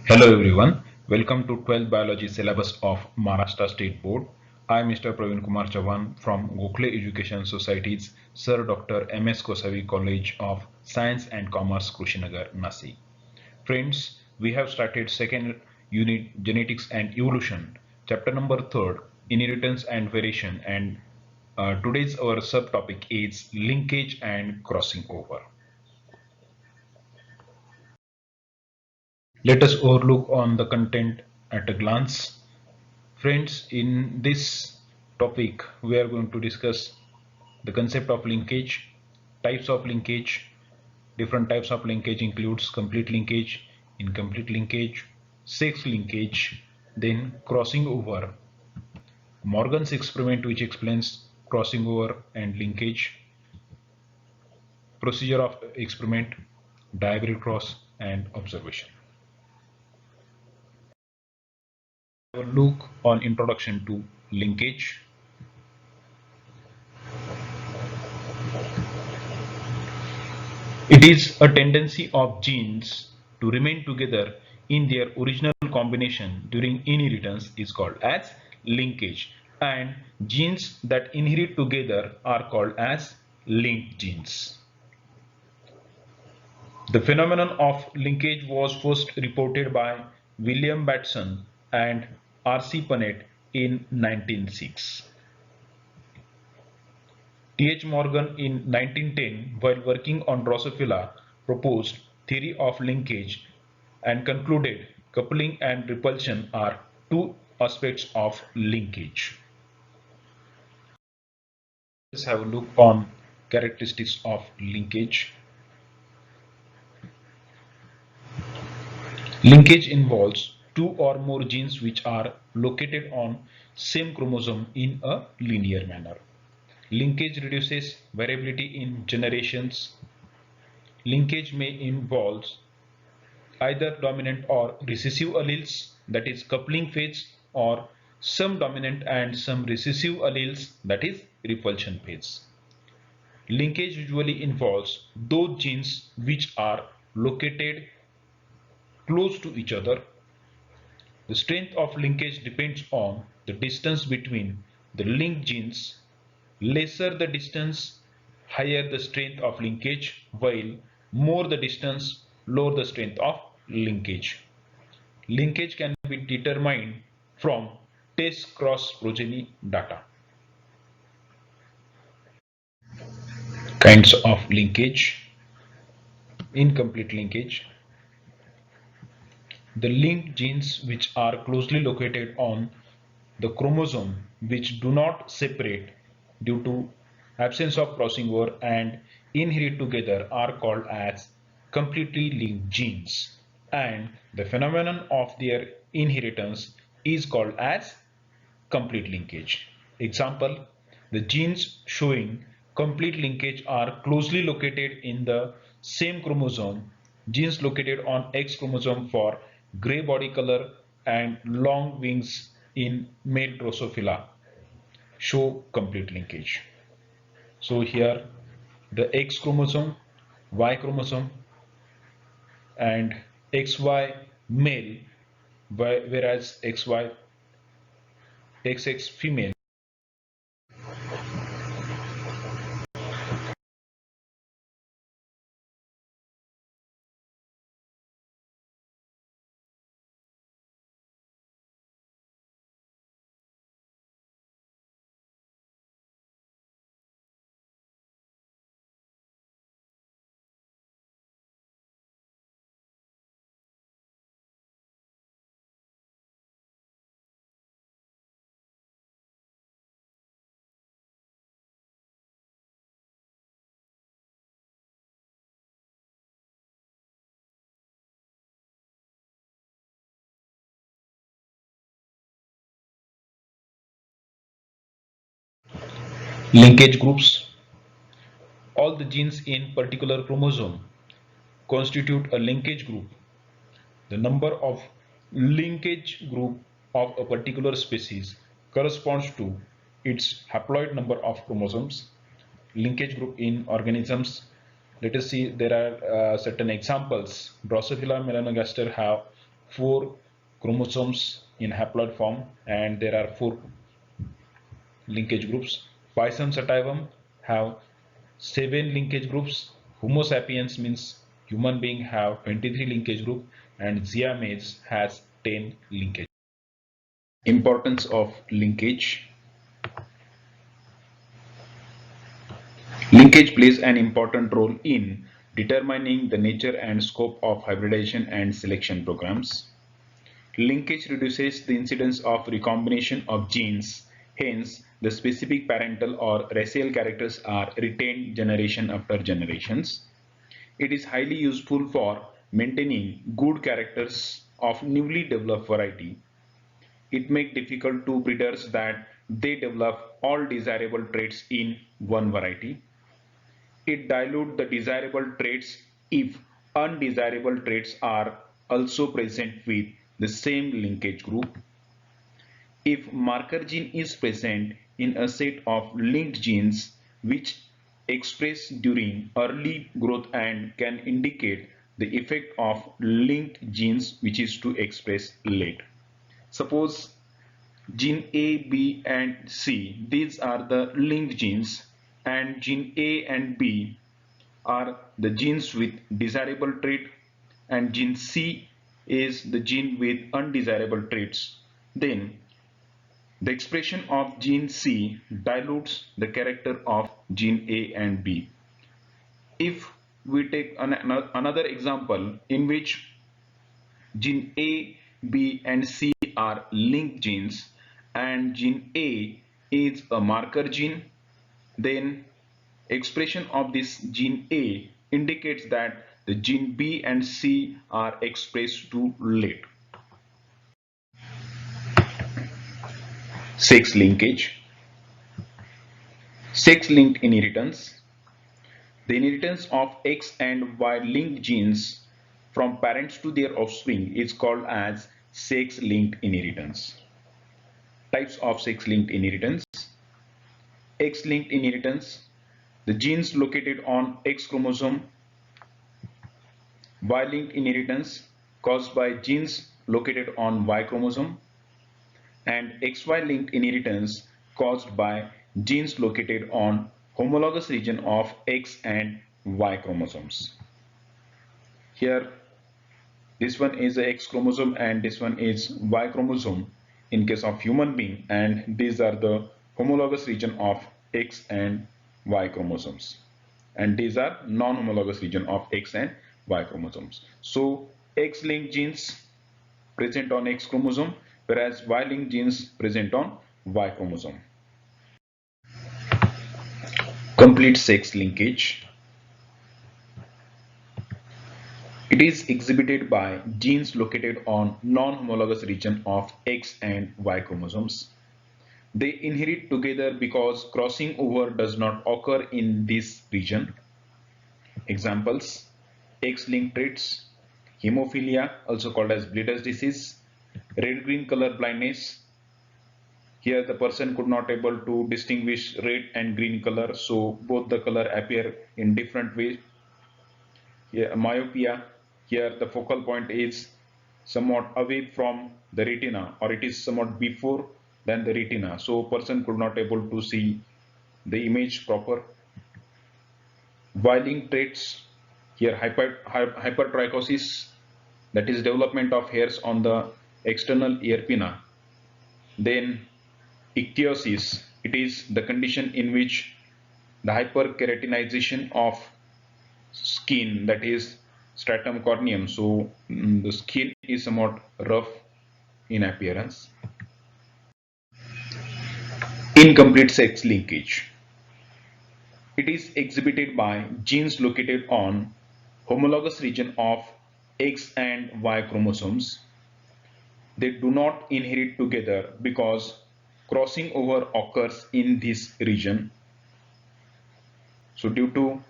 Hello everyone, welcome to 12th Biology syllabus of Maharashtra State Board. I am Mr. Praveen Kumar Chavan from Gokhale Education Society's Sir Dr. M.S. Kosavi College of Science and Commerce, Kushinagar, Nasi. Friends, we have started second unit Genetics and Evolution, chapter number 3rd, Inheritance and Variation, and today's our subtopic is Linkage and Crossing Over. Let us overlook on the content at a glance. Friends, in this topic, we are going to discuss the concept of linkage, types of linkage. Different types of linkage includes complete linkage, incomplete linkage, sex linkage, then crossing over. Morgan's experiment which explains crossing over and linkage, procedure of experiment, diagonal cross and observation. Have a look on introduction to linkage. It is a tendency of genes to remain together in their original combination during inheritance is called as linkage, and genes that inherit together are called as linked genes. The phenomenon of linkage was first reported by William Batson and R.C. Punnett in 1906. T.H. Morgan in 1910, while working on Drosophila, proposed theory of linkage and concluded coupling and repulsion are two aspects of linkage. Let's have a look on characteristics of linkage. Linkage involves two or more genes which are located on same chromosome in a linear manner. Linkage reduces variability in generations. Linkage may involve either dominant or recessive alleles, that is coupling phase, or some dominant and some recessive alleles, that is repulsion phase. Linkage usually involves those genes which are located close to each other. The strength of linkage depends on the distance between the linked genes. Lesser the distance, higher the strength of linkage, while more the distance, lower the strength of linkage. Linkage can be determined from test cross progeny data. Kinds of linkage. Incomplete linkage. The linked genes which are closely located on the chromosome which do not separate due to absence of crossing over and inherit together are called as completely linked genes, and the phenomenon of their inheritance is called as complete linkage. Example, the genes showing complete linkage are closely located in the same chromosome. Genes located on X chromosome for gray body color and long wings in male Drosophila show complete linkage. So here the X chromosome, Y chromosome and XY male, whereas XY, XX female. Linkage groups. All the genes in particular chromosome constitute a linkage group. The number of linkage group of a particular species corresponds to its haploid number of chromosomes. Linkage group in organisms. Let us see, there are certain examples. Drosophila melanogaster have 4 chromosomes in haploid form, and there are 4 linkage groups. Bison sativum have 7 linkage groups. Homo sapiens means human being have 23 linkage group, and Siamese has 10 linkage. Importance of linkage. Linkage plays an important role in determining the nature and scope of hybridization and selection programs. Linkage reduces the incidence of recombination of genes, hence the specific parental or racial characters are retained generation after generations. It is highly useful for maintaining good characters of newly developed variety. It makes difficult to breeders that they develop all desirable traits in one variety. It dilutes the desirable traits if undesirable traits are also present with the same linkage group. If marker gene is present in a set of linked genes which express during early growth and can indicate the effect of linked genes which is to express late. Suppose gene A, B and C, these are the linked genes, and gene A and B are the genes with desirable trait, and gene C is the gene with undesirable traits. Then the expression of gene C dilutes the character of gene A and B. If we take another example in which gene A, B and C are linked genes and gene A is a marker gene, then expression of this gene A indicates that the gene B and C are expressed too late. Sex linkage. Sex-linked inheritance. The inheritance of X and Y linked genes from parents to their offspring is called as sex-linked inheritance. Types of sex-linked inheritance. X-linked inheritance. The genes located on X chromosome. Y-linked inheritance caused by genes located on Y chromosome. And XY-linked inheritance caused by genes located on homologous region of X and Y chromosomes. Here, this one is a X chromosome and this one is Y chromosome in case of human being, and these are the homologous region of X and Y chromosomes, and these are non-homologous region of X and Y chromosomes. So X-linked genes present on X chromosome, whereas Y-linked genes present on Y chromosome. Complete sex linkage. It is exhibited by genes located on non-homologous region of X and Y chromosomes. They inherit together because crossing over does not occur in this region. Examples: X-linked traits, hemophilia, also called as bleeder's disease, red-green color blindness. Here the person could not able to distinguish red and green color, so both the color appear in different ways. Here, myopia, here the focal point is somewhat away from the retina, or it is somewhat before than the retina, so person could not able to see the image proper. Y-linked traits, here hypertrichosis, that is development of hairs on the external ear pinna. Then ichthyosis, it is the condition in which the hyperkeratinization of skin, that is stratum corneum, so the skin is somewhat rough in appearance. Incomplete sex linkage. It is exhibited by genes located on homologous region of X and Y chromosomes. They do not inherit together because crossing over occurs in this region. So due to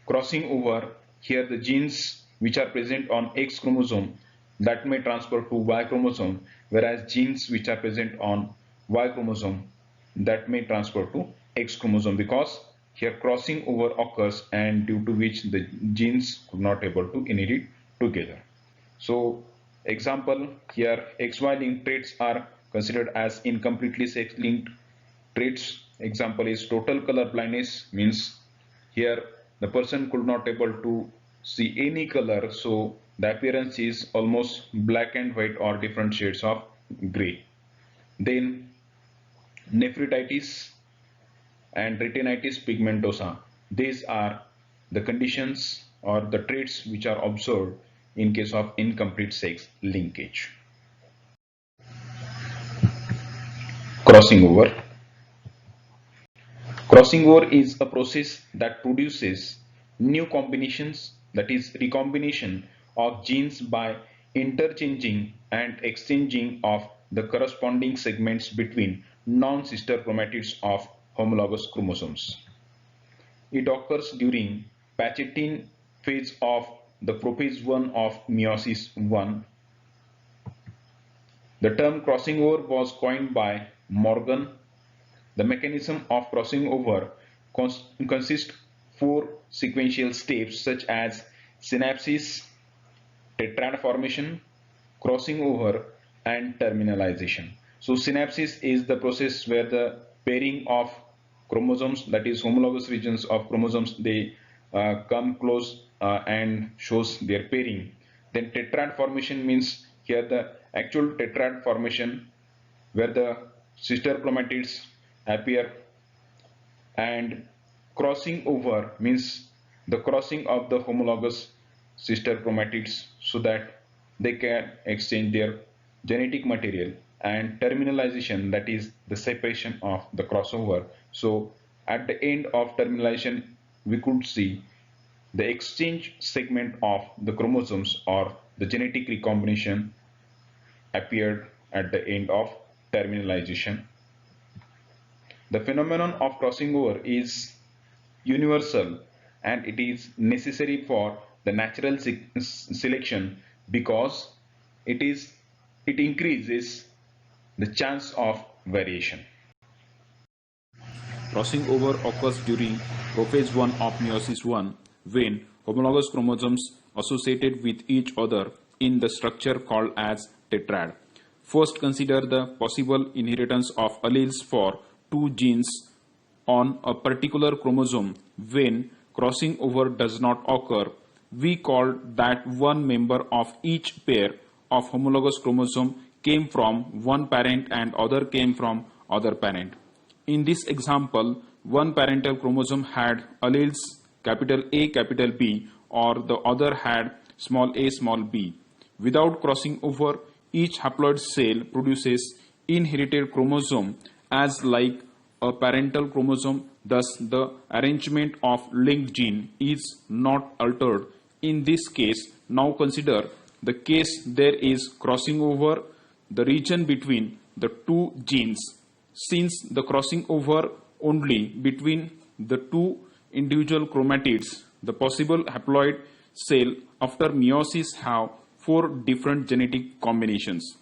crossing over, here the genes which are present on X chromosome that may transfer to Y chromosome, whereas genes which are present on Y chromosome that may transfer to X chromosome, because here crossing over occurs and due to which the genes could not able to inherit together. So Example, here XY linked traits are considered as incompletely sex linked traits. Example is total color blindness, means here the person could not able to see any color, so the appearance is almost black and white or different shades of gray. Then nephritis and retinitis pigmentosa, these are the conditions or the traits which are observed in case of incomplete sex linkage. Crossing over. Crossing over is a process that produces new combinations, that is recombination of genes by interchanging and exchanging of the corresponding segments between non-sister chromatids of homologous chromosomes. It occurs during Pachectin phase of the prophase 1 of meiosis 1. The term crossing over was coined by Morgan. The mechanism of crossing over consists four sequential steps such as synapsis, tetrad formation, crossing over, and terminalization. So synapsis is the process where the pairing of chromosomes, that is homologous regions of chromosomes, they come close and shows their pairing. Then tetrad formation means here the actual tetrad formation where the sister chromatids appear, and crossing over means the crossing of the homologous sister chromatids so that they can exchange their genetic material, and terminalization, that is the separation of the crossover. So at the end of terminalization we could see the exchange segment of the chromosomes or the genetic recombination appeared at the end of terminalization. The phenomenon of crossing over is universal and it is necessary for the natural selection because it increases the chance of variation. Crossing over occurs during prophase 1 of meiosis 1 when homologous chromosomes associated with each other in the structure called as tetrad. First, consider the possible inheritance of alleles for two genes on a particular chromosome. When crossing over does not occur, we call that one member of each pair of homologous chromosome came from one parent and other came from other parent. In this example, one parental chromosome had alleles capital A, capital B, or the other had small a, small b. Without crossing over, each haploid cell produces inherited chromosome as like a parental chromosome, thus the arrangement of linked gene is not altered. In this case, now consider the case there is crossing over the region between the two genes. Since the crossing over only between the two individual chromatids, the possible haploid cell after meiosis have four different genetic combinations.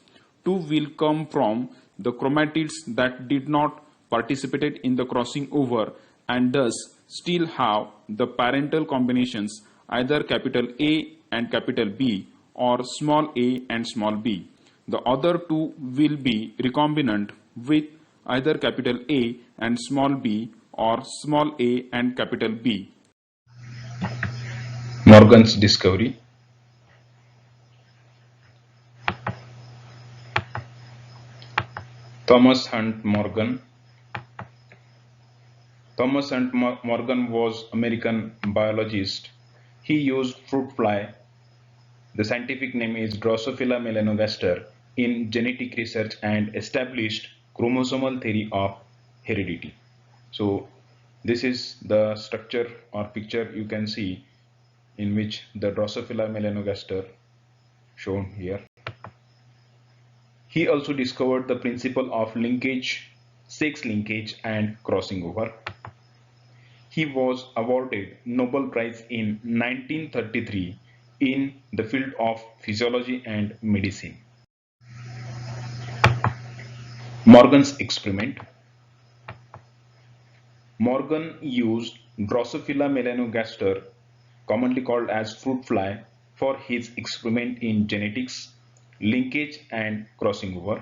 Two will come from the chromatids that did not participate in the crossing over and thus still have the parental combinations either capital A and capital B or small a and small b. The other two will be recombinant with either capital A and small b or small a and capital B. Morgan's discovery. Thomas Hunt Morgan. Thomas Hunt Morgan was American biologist. He used fruit fly, the scientific name is Drosophila melanogaster, in genetic research and established chromosomal theory of heredity. So this is the structure or picture you can see in which the Drosophila melanogaster shown here. He also discovered the principle of linkage, sex linkage and crossing over. He was awarded Nobel Prize in 1933 in the field of physiology and medicine. Morgan's experiment. Morgan used Drosophila melanogaster, commonly called as fruit fly, for his experiment in genetics. linkage and crossing over.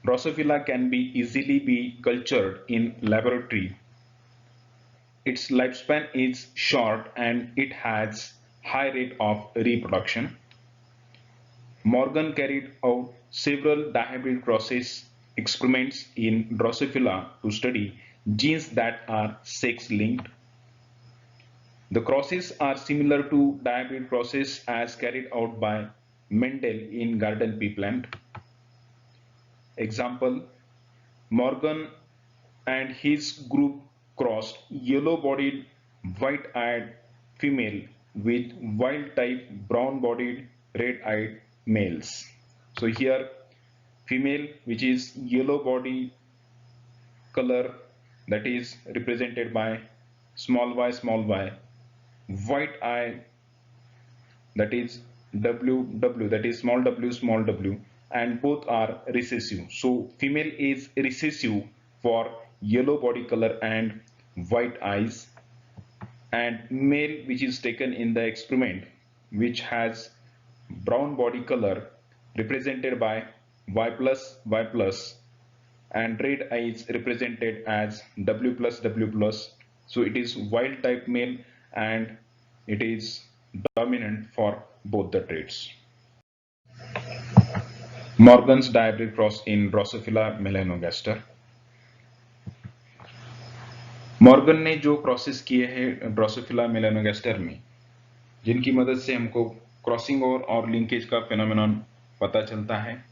Drosophila can be easily be cultured in laboratory. Its lifespan is short and it has high rate of reproduction. Morgan carried out several dihybrid crosses experiments in Drosophila to study genes that are sex-linked. The crosses are similar to dihybrid crosses as carried out by Mendel in garden pea plant. Example, Morgan and his group crossed yellow-bodied, white-eyed female with wild-type brown-bodied, red-eyed males. So here female which is yellow body color, that is represented by small y, white eye, that is WW, that is small w, and both are recessive. So female is recessive for yellow body color and white eyes, and male which is taken in the experiment which has brown body color represented by Y plus, and red eyes represented as W plus. So it is wild type male and it is dominant for both the traits. Morgan's dihybrid cross in Drosophila melanogaster. Morgan ने जो process किए हैं Drosophila melanogaster में, जिनकी मदद से हमको crossing over और लिंकेज का फेनोमेनन पता चलता है,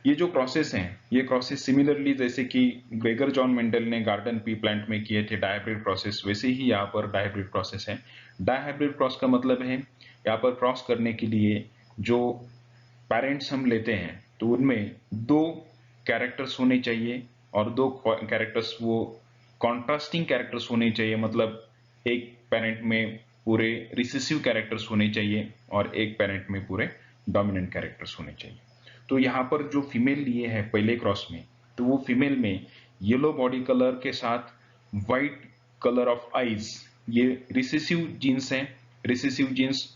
ये जो प्रोसेस हैं, ये प्रोसेस सिमिलरली जैसे कि ग्रेगर जॉन मेंडल ने गार्डन पी प्लांट में किए थे डायहाइब्रिड प्रोसेस, वैसे ही यहाँ पर डायहाइब्रिड प्रोसेस है। डायहाइब्रिड क्रॉस का मतलब है यहाँ पर क्रॉस करने के लिए जो पेरेंट्स हम लेते हैं तो उनमें दो कैरेक्टर्स होने चाहिए और दो कैरेक्टर्स वो कॉन्ट्रास्टिंग कैरेक्टर्स होने चाहिए, मतलब एक पेरेंट में पूरे रिसेसिव कैरेक्टर्स होने चाहिए और एक पेरेंट में पूरे डोमिनेंट कैरेक्टर्स होने चाहिए। तो यहाँ पर जो फीमेल लिए है पहले क्रॉस में, तो वो फीमेल में येलो बॉडी कलर के साथ व्हाइट कलर ऑफ आईज, ये रिसेसिव जीन्स हैं। रिसेसिव जीन्स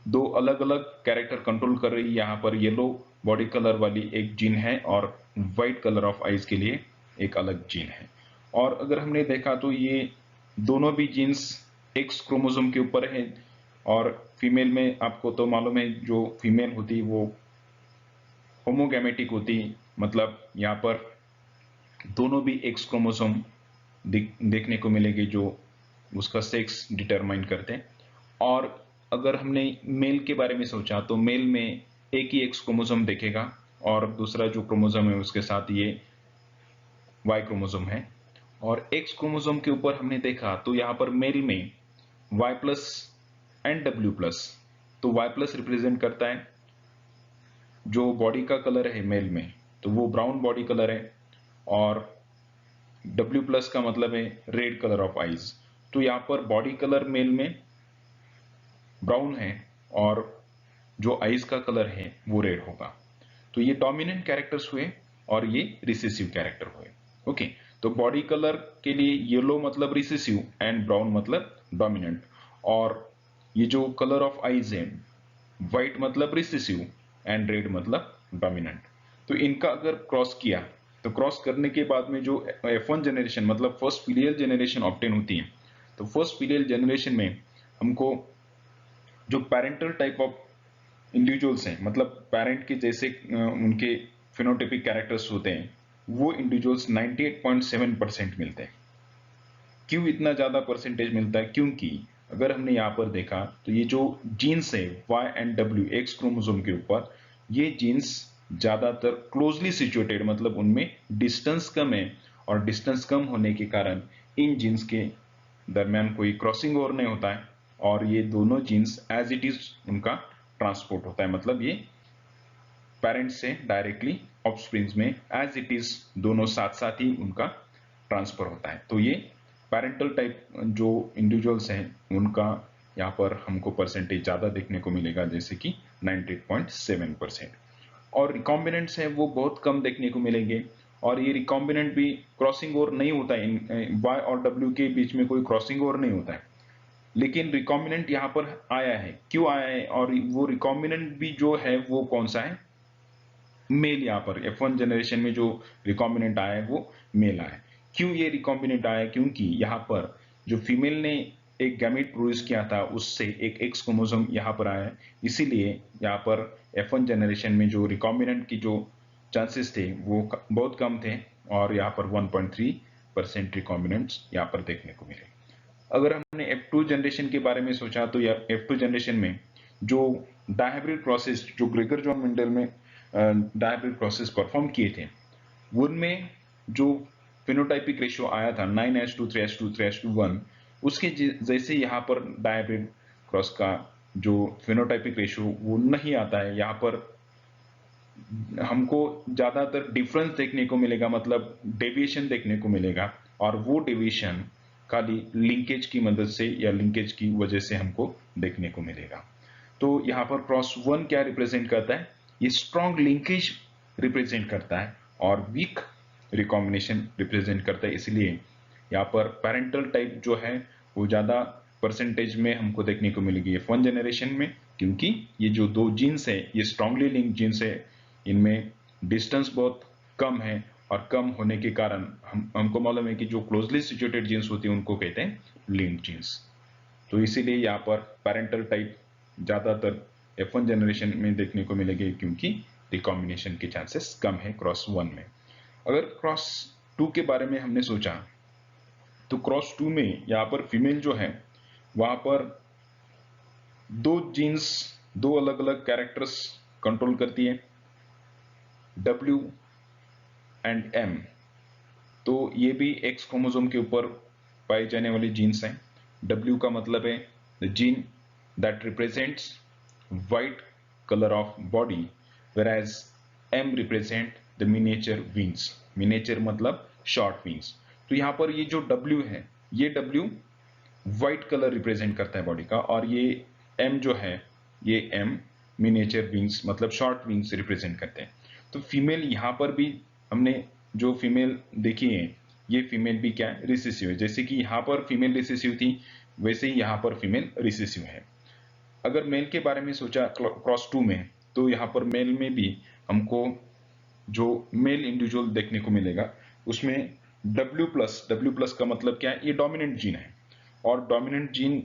दो अलग अलग कैरेक्टर कंट्रोल कर रही है। यहाँ पर येलो बॉडी कलर वाली एक जीन है और व्हाइट कलर ऑफ आईज के लिए एक अलग जीन है। और अगर हमने देखा तो ये दोनों भी जीन्स एक्स क्रोमोसोम के ऊपर है, और फीमेल में आपको तो मालूम है जो फीमेल होती वो होमोगैमेटिक होती, मतलब यहाँ पर दोनों भी एक्स क्रोमोसोम देखने को मिलेगी जो उसका सेक्स डिटरमाइन करते हैं। और अगर हमने मेल के बारे में सोचा तो मेल में एक ही एक्स क्रोमोसोम देखेगा और दूसरा जो क्रोमोसोम है उसके साथ ये वाई क्रोमोसोम है। और एक्स क्रोमोसोम के ऊपर हमने देखा तो यहाँ पर मेल में Y plus and W plus, तो वाई प्लस रिप्रेजेंट करता है जो बॉडी का कलर है मेल में, तो वो ब्राउन बॉडी कलर है, और डब्ल्यू प्लस का मतलब है रेड कलर ऑफ आईज। तो यहाँ पर बॉडी कलर मेल में ब्राउन है और जो आईज का कलर है वो रेड होगा। तो ये डोमिनेंट कैरेक्टर्स हुए और ये रिसेसिव कैरेक्टर हुए। ओके, तो बॉडी कलर के लिए येलो मतलब रिसेसिव एंड ब्राउन मतलब डोमिनेंट, और ये जो कलर ऑफ आईज है व्हाइट मतलब रिसेसिव एंड रेड मतलब डोमिनेंट। तो इनका अगर क्रॉस किया तो क्रॉस करने के बाद में जो F1 जनरेशन मतलब फर्स्ट फिलियल जनरेशन ऑब्टेन होती है, तो फर्स्ट फिलियल जनरेशन में हमको जो पेरेंटल टाइप ऑफ इंडिविजुअल्स हैं, मतलब पेरेंट के जैसे उनके फिनोटाइपिक कैरेक्टर्स होते हैं, वो इंडिविजुअल्स 98.7% मिलते हैं। क्यों इतना ज्यादा परसेंटेज मिलता है? क्योंकि अगर हमने यहाँ पर देखा तो ये जो जीन्स है Y and W x chromosome के ऊपर, ये जीन्स ज्यादातर क्लोजली सिचुएटेड, मतलब उनमें डिस्टेंस कम है, और डिस्टेंस कम होने के कारण इन जीन्स के दरमियान कोई क्रॉसिंग ओवर नहीं होता है, और ये दोनों जीन्स एज इट इज उनका ट्रांसपोर्ट होता है, मतलब ये पेरेंट्स से डायरेक्टली ऑफस्प्रिंग्स में एज इट इज दोनों साथ साथ ही उनका ट्रांसफर होता है। तो ये पेरेंटल टाइप जो इंडिविजुअल्स हैं उनका यहाँ पर हमको परसेंटेज ज्यादा देखने को मिलेगा, जैसे कि 98.7%। और रिकॉम्बिनेंट्स हैं वो बहुत कम देखने को मिलेंगे, और ये रिकॉम्बिनेंट भी क्रॉसिंग ओवर नहीं होता है। Y और W के बीच में कोई क्रॉसिंग ओवर नहीं होता है। लेकिन रिकॉम्बिनेंट यहाँ पर आया है, क्यों आया है? और वो रिकॉम्बिनेंट भी जो है वो कौन सा है? मेल। यहाँ पर F1 जनरेशन में जो रिकॉम्बिनेंट आया है वो मेल आया है। क्यों ये रिकॉम्बिनेंट आया? क्योंकि यहाँ पर जो फीमेल ने एक गैमेट प्रोड्यूस किया था उससे एक एक्स क्रोमोसोम यहाँ पर आया है, इसीलिए यहाँ पर F1 जनरेशन में जो रिकॉम्बिनेंट की जो चांसेस थे वो बहुत कम थे, और यहाँ पर 1.3% रिकॉम्बिनेंट्स यहाँ पर देखने को मिले। अगर हमने F2 जनरेशन के बारे में सोचा तो F2 जनरेशन में जो डायहाइब्रिड प्रोसेस जो ग्रेगर जॉन मेंडल में डायहाइब्रिड प्रोसेस परफॉर्म किए थे, उनमें जो फिनोटाइपिक रेशियो आया था 9:3, 3:2, 3:1, उसके जैसे यहाँ पर डायहाइब्रिड क्रॉस का जो फिनोटाइपिक रेशियो वो नहीं आता है। यहाँ पर हमको ज्यादातर डिफरेंस देखने को मिलेगा, मतलब डेविएशन देखने को मिलेगा, और वो डेविएशन खाली लिंकेज की मदद से या लिंकेज की वजह से हमको देखने को मिलेगा। तो यहाँ पर क्रॉस 1 क्या रिप्रेजेंट करता है? ये स्ट्रॉन्ग लिंकेज रिप्रेजेंट करता है और वीक रिकॉम्बिनेशन रिप्रेजेंट करता है, इसलिए यहाँ पर पेरेंटल टाइप जो है वो ज्यादा परसेंटेज में हमको देखने को मिलेगी F1 जनरेशन में, क्योंकि ये जो दो जीन्स है ये स्ट्रांगली लिंक्ड जीन्स है, इनमें डिस्टेंस बहुत कम है, और कम होने के कारण हमको मालूम है कि जो क्लोजली सिचुएटेड जीन्स होती है उनको कहते हैं लिंक्ड जीन्स। तो इसीलिए यहाँ पर पेरेंटल टाइप ज्यादातर F1 जनरेशन में देखने को मिलेगी, क्योंकि रिकॉम्बिनेशन के चांसेस कम है क्रॉस 1 में। अगर क्रॉस 2 के बारे में हमने सोचा तो क्रॉस 2 में यहाँ पर फीमेल जो है वहां पर दो जीन्स, दो अलग अलग कैरेक्टर्स कंट्रोल करती है, W एंड M। तो ये भी एक्स क्रोमोसोम के ऊपर पाए जाने वाले जीन्स हैं। W का मतलब है the gene that represents white colour of body, whereas M represent the miniature wings. Miniature मतलब शॉर्ट विंग्स। तो यहाँ पर ये जो W है, ये W व्हाइट कलर रिप्रेजेंट करता है बॉडी का, और ये M जो है ये M मिनिएचर विंग्स मतलब शॉर्ट विंग्स रिप्रेजेंट करते हैं। तो फीमेल यहाँ पर भी हमने जो फीमेल देखी है, ये फीमेल भी क्या है? रिसेसिव है। जैसे कि यहाँ पर फीमेल रिसेसिव थी, वैसे ही यहाँ पर फीमेल रिसेसिव है। अगर मेल के बारे में सोचा क्रॉस 2 में, तो यहाँ पर मेल में भी हमको जो मेल इंडिविजुअल देखने को मिलेगा उसमें W प्लस का मतलब क्या है? ये डोमिनेंट जीन है, और डोमिनेंट जीन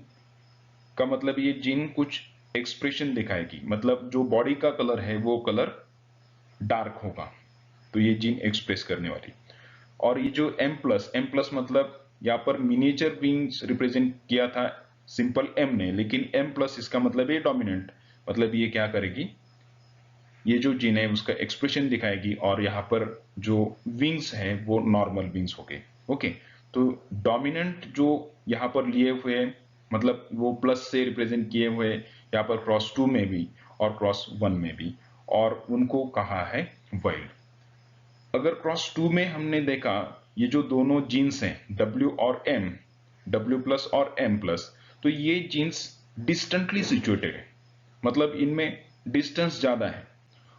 का मतलब ये जीन कुछ एक्सप्रेशन दिखाएगी, मतलब जो बॉडी का कलर है वो कलर डार्क होगा, तो ये जीन एक्सप्रेस करने वाली। और ये जो M प्लस मतलब यहाँ पर मिनिएचर विंग्स रिप्रेजेंट किया था सिंपल M ने, लेकिन M प्लस इसका मतलब ये डोमिनेंट, मतलब ये क्या करेगी? ये जो जीन है उसका एक्सप्रेशन दिखाएगी, और यहाँ पर जो विंग्स है वो नॉर्मल विंग्स हो गए। ओके, तो डोमिनेंट जो यहाँ पर लिए हुए मतलब वो प्लस से रिप्रेजेंट किए हुए यहाँ पर क्रॉस 2 में भी और क्रॉस 1 में भी, और उनको कहा है वाइल्ड। अगर क्रॉस 2 में हमने देखा ये जो दोनों जीन्स हैं W और M, W प्लस और M प्लस, तो ये जीन्स डिस्टेंटली सिचुएटेड है, मतलब इनमें डिस्टेंस ज्यादा है,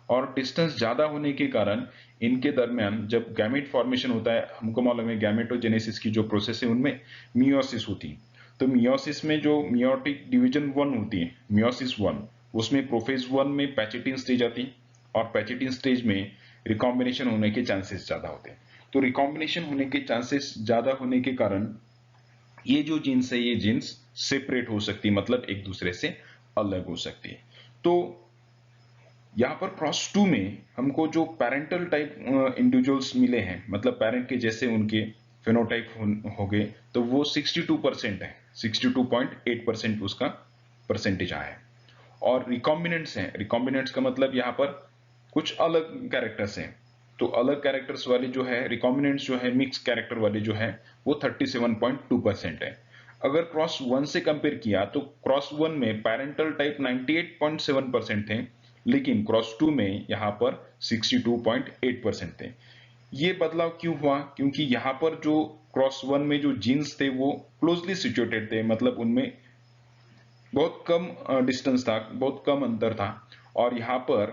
और डिस्टेंस ज्यादा होने के कारण इनके दरमियान जब गैमेट फॉर्मेशन होता है, हमको मालूम है गैमेटोजेनेसिस की जो प्रोसेस है उनमें मियोसिस होती है। तो मियोसिस में जो मियोटिक डिवीजन 1 होती है, मियोसिस 1, उसमें प्रोफेज 1 में पैचेटिन स्टेज आती है, और पैचेटिन स्टेज में रिकॉम्बिनेशन होने के चांसेस ज्यादा होते हैं। तो रिकॉम्बिनेशन होने के चांसेस ज्यादा होने के कारण ये जो जीन्स है ये जीन्स सेपरेट हो सकती है, मतलब एक दूसरे से अलग हो सकती है। तो यहाँ पर क्रॉस 2 में हमको जो पेरेंटल टाइप इंडिविजुअल्स मिले हैं, मतलब पेरेंट के जैसे उनके फेनोटाइप हो गए, तो वो 62% है, 62.8% उसका परसेंटेज आया है। और रिकॉम्बिनेंट्स हैं, रिकॉम्बिनेंट्स का मतलब यहाँ पर कुछ अलग कैरेक्टर्स हैं, तो अलग कैरेक्टर्स वाले जो है रिकॉम्बिनेंट्स जो है मिक्स कैरेक्टर वाले जो है वो 37.2% है। अगर क्रॉस 1 से कंपेयर किया तो क्रॉस 1 में पेरेंटल टाइप 98.7% थे, लेकिन क्रॉस 2 में यहाँ पर 62.8% थे। ये बदलाव क्यों हुआ? क्योंकि यहाँ पर जो क्रॉस 1 में जो जीन्स थे वो क्लोजली सिचुएटेड थे, मतलब उनमें बहुत कम डिस्टेंस था, बहुत कम अंतर था, और यहाँ पर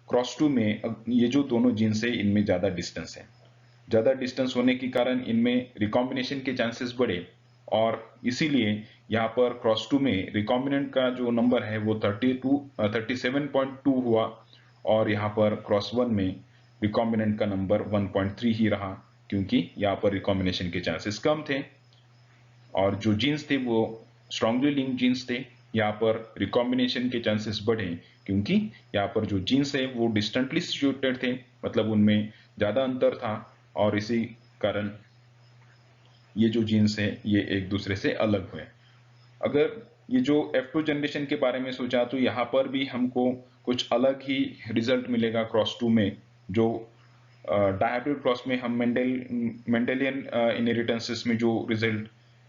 क्रॉस 2 में ये जो दोनों जीन्स है इनमें ज्यादा डिस्टेंस है। ज्यादा डिस्टेंस होने के कारण इनमें रिकॉम्बिनेशन के चांसेस बढ़े, और इसीलिए यहाँ पर क्रॉस 2 में रिकॉम्बिनेंट का जो नंबर है वो 37.2 हुआ और यहाँ पर क्रॉस 1 में रिकॉम्बिनेंट का नंबर 1.3 ही रहा, क्योंकि यहाँ पर रिकॉम्बिनेशन के चांसेस कम थे और जो जीन्स थे वो स्ट्रांगली लिंक्ड जीन्स थे। यहाँ पर रिकॉम्बिनेशन के चांसेस बढ़े क्योंकि यहाँ पर जो जीन्स है वो डिस्टेंटली सिचुएटेड थे, मतलब उनमें ज्यादा अंतर था और इसी कारण ये जो जीन्स है ये एक दूसरे से अलग हुए। अगर ये जो F2 जनरेशन के बारे में सोचा तो यहाँ पर भी हमको कुछ अलग ही रिजल्ट मिलेगा क्रॉस 2 में। जो डायहाइब्रिड क्रॉस में हम मेंडेलियन इनहेरिटेंसेस में जो रिजल्ट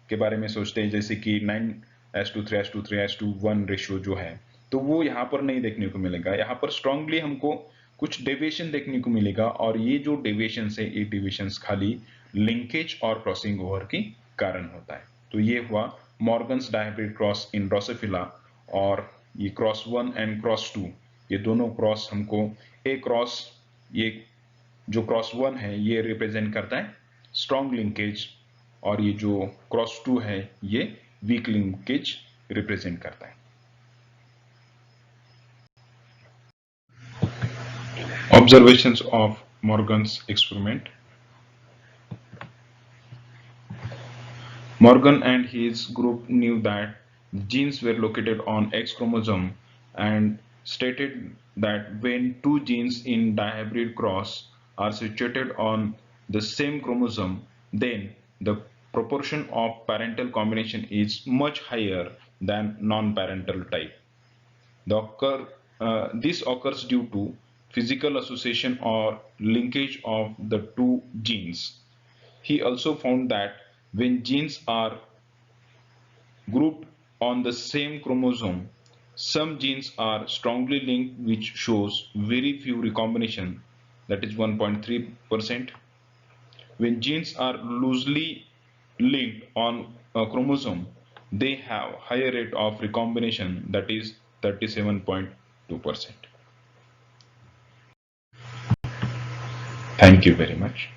के बारे में सोचते हैं, जैसे कि 9:3, 3:3, 3:1 रेशियो जो है, तो वो यहाँ पर नहीं देखने को मिलेगा। यहाँ पर स्ट्रांगली हमको कुछ डेविएशन देखने को मिलेगा और ये जो डेविएशन है ये डेविएशन खाली लिंकेज और क्रॉसिंग ओवर के कारण होता है। तो ये हुआ Morgan's dihybrid cross in Drosophila और ये क्रॉस 1 एंड क्रॉस 2, ये दोनों क्रॉस हमको ए क्रॉस, ये जो क्रॉस 1 है ये रिप्रेजेंट करता है स्ट्रॉन्ग लिंकेज और ये जो क्रॉस 2 है ये वीक लिंकेज रिप्रेजेंट करता है। Observations of Morgan's experiment. Morgan and his group knew that genes were located on X chromosome and stated that when two genes in dihybrid cross are situated on the same chromosome, then the proportion of parental combination is much higher than non-parental type. This occurs due to physical association or linkage of the two genes. He also found that when genes are grouped on the same chromosome, some genes are strongly linked, which shows very few recombination, that is 1.3%. When genes are loosely linked on a chromosome, they have higher rate of recombination, that is 37.2%. Thank you very much.